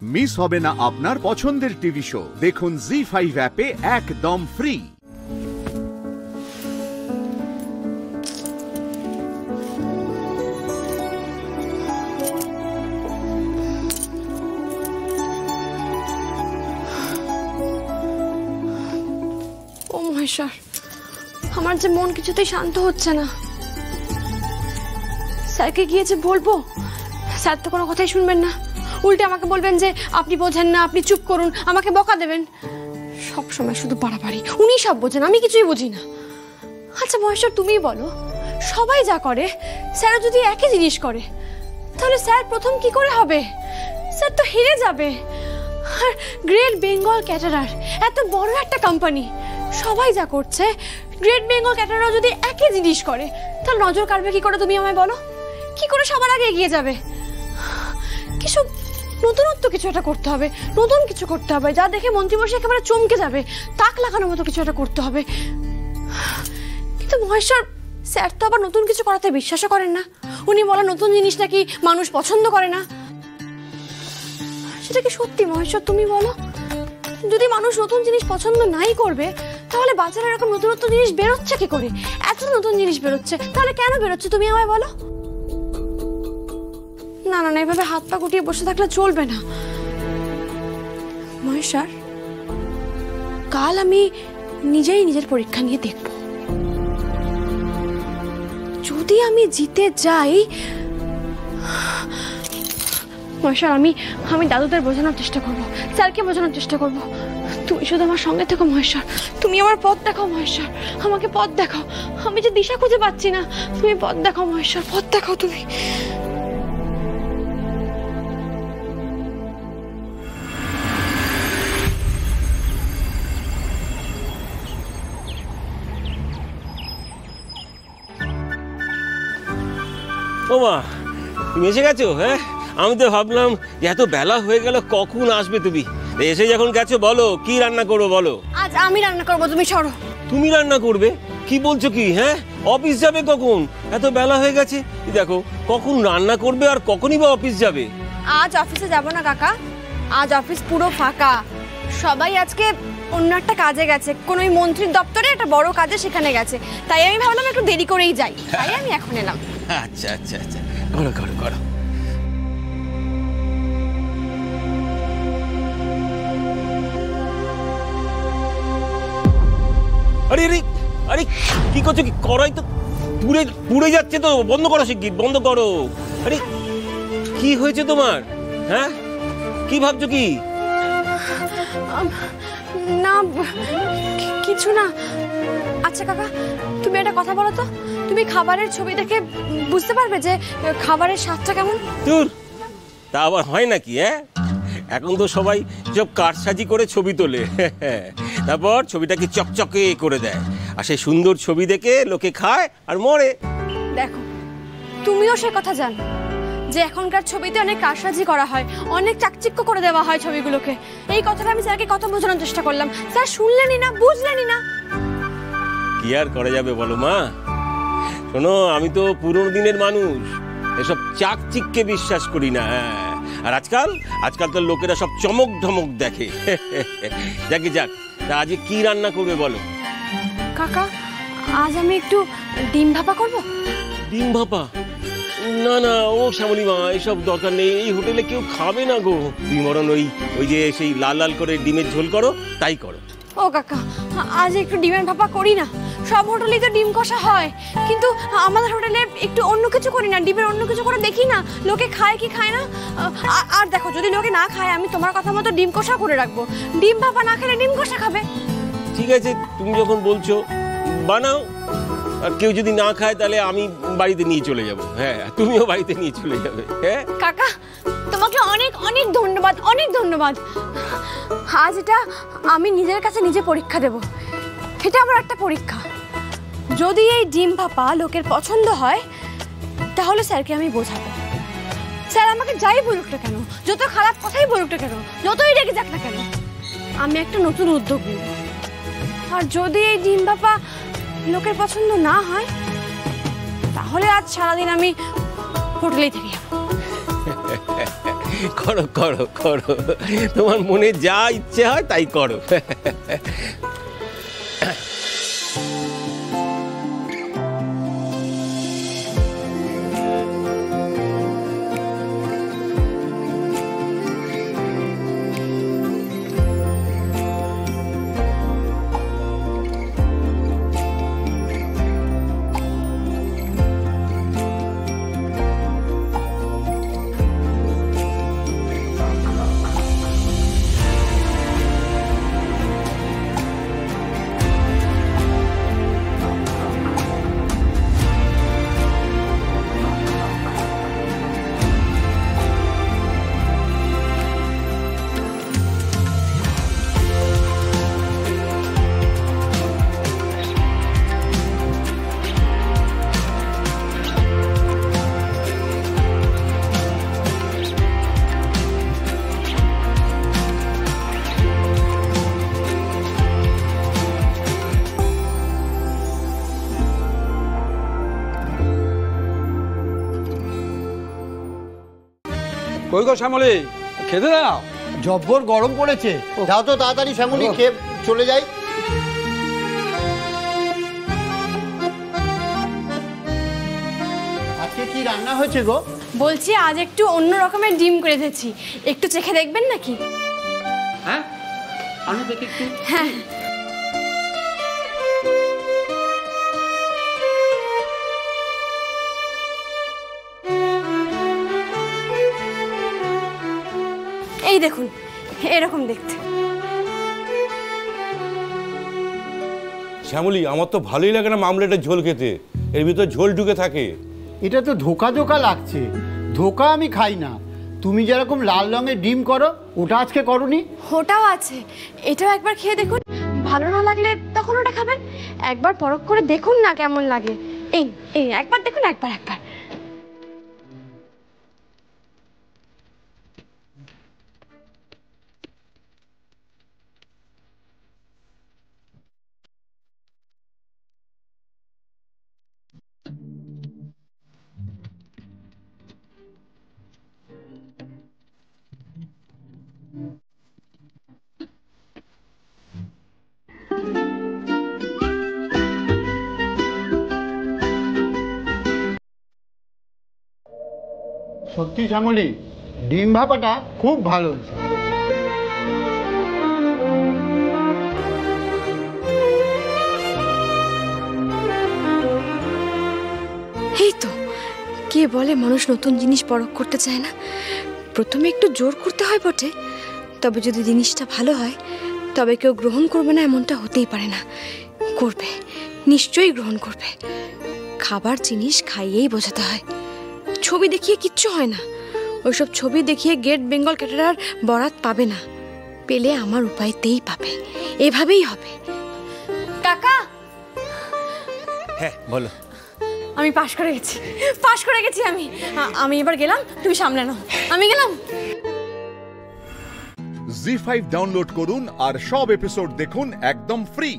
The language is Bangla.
মিস হবে না আপনার পছন্দের টিভি শো। দেখুন জি5 অ্যাপে একদম ফ্রি। ও মহেশ্বর, আমার যে মন কিছুতেই শান্ত হচ্ছে না। স্যারকে গিয়ে যে বলবো, স্যার তো কোনো কথাই শুনবেন না, উল্টে আমাকে বলবেন যে আপনি বোঝেন না, আপনি চুপ করুন, আমাকে বকা দেবেন। সব সময় শুধু বাড়াবাড়ি, উনি সব বোঝেন, আমি কিছুই বুঝি না। আচ্ছা মহেশ্বর, তুমিই বলো, সবাই যা করে স্যারও যদি একই জিনিস করে, তাহলে স্যার প্রথম কি করে হবে? স্যার তো হেরে যাবে। আর গ্রেট বেঙ্গল ক্যাটারার এত বড় একটা কোম্পানি, সবাই যা করছে, গ্রেট বেঙ্গল ক্যাটারার যদি একই জিনিস করে, তাহলে নজর কাড়বে কি করে? তুমি আমায় বলো, কি করে সবার আগে এগিয়ে যাবে? কিছু নতুনত্ব কিছু একটা করতে হবে, নতুন কিছু করতে হবে, যা দেখে মন্ত্রীমশাই একেবারে চমকে যাবে, তাক লাগানোর মতো কিছু একটা করতে হবে। কিন্তু মহেশ্বর, স্যার তো আবার নতুন কিছু করাতে বিশ্বাসও করেন না। উনি বলেন নতুন জিনিস নাকি মানুষ পছন্দ করে না। সেটা কি সত্যি মহেশ্বর, তুমি বলো? যদি মানুষ নতুন জিনিস পছন্দ নাই করবে, তাহলে বাজারে এরকম নতুনত্ব জিনিস বেরোচ্ছে কি করে? এত নতুন জিনিস বেরোচ্ছে, তাহলে কেন বেরোচ্ছে তুমি আমায় বলো? না না না, এভাবে হাত পা গুটিয়ে বসে থাকলে চলবে না মহেশ্বর। কাল আমি নিজেই নিজের পরীক্ষা নিয়ে দেখব। যদি আমি জিতে যাই মহেশ্বর, আমি দাদুদের বোঝানোর চেষ্টা করব, স্যারকে বোঝানোর চেষ্টা করব। তুমি শুধু আমার সঙ্গে থেকো মহেশ্বর, তুমি আমার পথ দেখাও মহেশ্বর, আমাকে পথ দেখাও। আমি যে দিশা খুঁজে পাচ্ছি না, তুমি পথ দেখাও মহেশ্বর, পথ দেখাও তুমি। ও মা, তুমি এসে গেছো? হ্যাঁ, আমি তো ভাবলাম যে এত বেলা হয়ে গেল, কখন আসবে তুমি? এসে যখন গেছো, বলো কি রান্না করবো বলো। আজ আমি রান্না করবো, তুমি সরো। তুমি রান্না করবে? কি বলছো কি? হ্যাঁ, অফিস যাবে কখন? এত বেলা হয়ে গেছে। দেখো, কখন রান্না করবে আর কখনই বা অফিস যাবে? আজ অফিসে যাব না কাকা, আজ অফিস পুরো ফাঁকা। সবাই আজকে অন্য একটা কাজে গেছে, কোন ওই মন্ত্রীর দপ্তরে একটা বড় কাজে সেখানে গেছে। তাই আমি ভাবলাম একটু দেরি করেই যাই, তাই আমি এখন এলাম। আচ্ছা আচ্ছা আচ্ছা, করো করো করো। আরে আরে আরে, কি করছো? কি কড়াই তো পুড়ে পুড়ে যাচ্ছে তো, বন্ধ করো শিগগির, বন্ধ করো। আরে কি হয়েছে তোমার? হ্যাঁ, কি ভাবছো? কি না, কিছু না। আচ্ছা কাকা, তুমি একটা কথা বলো তো, তুমি খাবারের ছবি দেখে বুঝতে পারবে যে খাবারের স্বাদটা কেমন? দূর, তা আবার হয় নাকি? হ্যাঁ, এখন তো সবাই সব কারসাজি করে ছবি তোলে, তারপর ছবিটাকে চকচকে করে দেয়, আর সেই সুন্দর ছবি দেখে লোকে খায় আর মরে। দেখো, তুমিও সে কথা জানো যে এখনকার ছবিতে অনেক কারসাজি করা হয়, অনেক চাকচিক্য করে দেওয়া হয় ছবিগুলোকে। এই কথাটা আমি স্যারকে কত বোঝানোর চেষ্টা করলাম, স্যার শুনলেনই না, বুঝলেনই না। কি আর করা যাবে বলো মা? শোনো, আমি তো পুরোনো দিনের মানুষ, এসব চাকচিক্যে বিশ্বাস করি না। আর আজকাল তো লোকেরা সব চমক ধমক দেখে। যাকে যাক, তা আজ কি রান্না করবে বলো? কাকা, আজ আমি একটু ডিম ভাপা করব। ডিম ভাপা? না না, ও শ্যামলী মা, এসব দরকার নেই, এই হোটেলে কেউ খাবে না গো। তুমি বরং ওই যে সেই লাল লাল করে ডিমের ঝোল করো, তাই করো। ও কাকা, আজ একটু ডিমের ভাপা করি না। সব হোটেলেই তো ডিম কষা হয়, কিন্তু আমাদের হোটেলে একটু অন্য কিছু করি না, ডিমের অন্য কিছু করে দেখি না লোকে খায় কি খায় না। আর দেখো, যদি লোকে না খায়, আমি তোমার কথা মতো ডিম কষা করে রাখবো। ডিম ভাপা না খেলে ডিম কষা খাবে। ঠিক আছে, তুমি যখন বলছো বানাও, আর কেউ যদি না খায় তাহলে আমি বাড়িতে নিয়ে চলে যাব। হ্যাঁ, তুমিও বাড়িতে নিয়ে চলে যাবে। হ্যাঁ কাকা, তোমাকে অনেক অনেক ধন্যবাদ, অনেক ধন্যবাদ। আজ এটা আমি নিজের কাছে নিজে পরীক্ষা দেব, এটা আমার একটা পরীক্ষা। যদি এই ডিম ভাপা লোকের পছন্দ হয়, তাহলে স্যারকে আমি বোঝাবো। স্যার আমাকে যাই বলুক না কেন, যত খারাপ কথাই বলুক না কেন, যতই রেগে যাক না কেন, আমি একটা নতুন উদ্যোগ নেব। আর যদি এই ডিম ভাপা লোকের পছন্দ না হয়, তাহলে আজ সারাদিন আমি হোটেলেই থেকে যাবো। করো করো করো, তোমার মনে যা ইচ্ছে হয় তাই করো। কই গো শ্যামলী, খেতে দাও। জব্বর গরম পড়েছে, যাও তো তাড়াতাড়ি শ্যামলী, খেয়ে চলে যাই। আজকে কি রান্না হয়েছে গো? বলছি আজ একটু অন্য রকমের ডিম করে দিয়েছি, একটু চেখে দেখবেন নাকি? হ্যাঁ আনো দেখি একটু। হ্যাঁ এই দেখুন, এরকম দেখতে। শ্যামলী, আমার তো ভালোই লাগে না মামলেটের ঝোল খেতে, এর ভিতর ঝোল ঢুকে থাকে। এটা তো ধোকা ধোকা লাগছে। ধোকা আমি খাই না। তুমি যেরকম লাল রঙের ডিম করো, ওটা আজকে করোনি? ওটাও আছে, এটাও একবার খেয়ে দেখুন। ভালো না লাগলে তখন ওটা খাবেন। একবার পরখ করে দেখুন না কেমন লাগে। এই এই একবার দেখুন, একবার। সত্যি শ্যামলী, ডিম ভাপাটা খুব ভালো হয়েছে। এই তো, কে বলে মানুষ নতুন জিনিস পরখ করতে চায় না? প্রথমে একটু জোর করতে হয় বটে, তবে যদি জিনিসটা ভালো হয় তবে কেউ গ্রহণ করবে না এমনটা হতেই পারে না। করবে, নিশ্চয়ই গ্রহণ করবে। খাবার জিনিস খাইয়েই বোঝাতে হয়, ছবি দেখিয়ে কিচ্ছু হয় না। ওইসব ছবি দেখিয়ে গেট বেঙ্গল ক্যাটারার বরাত পাবে না, পেলে আমার উপায়তেই পাবে। এভাবেই হবে। কাকা, হ্যাঁ বলো। আমি পাশ করে গেছি আমি এবার গেলাম, তুমি সামলে নাও, আমি গেলাম। জি5 ডাউনলোড করুন আর সব এপিসোড দেখুন একদম ফ্রি।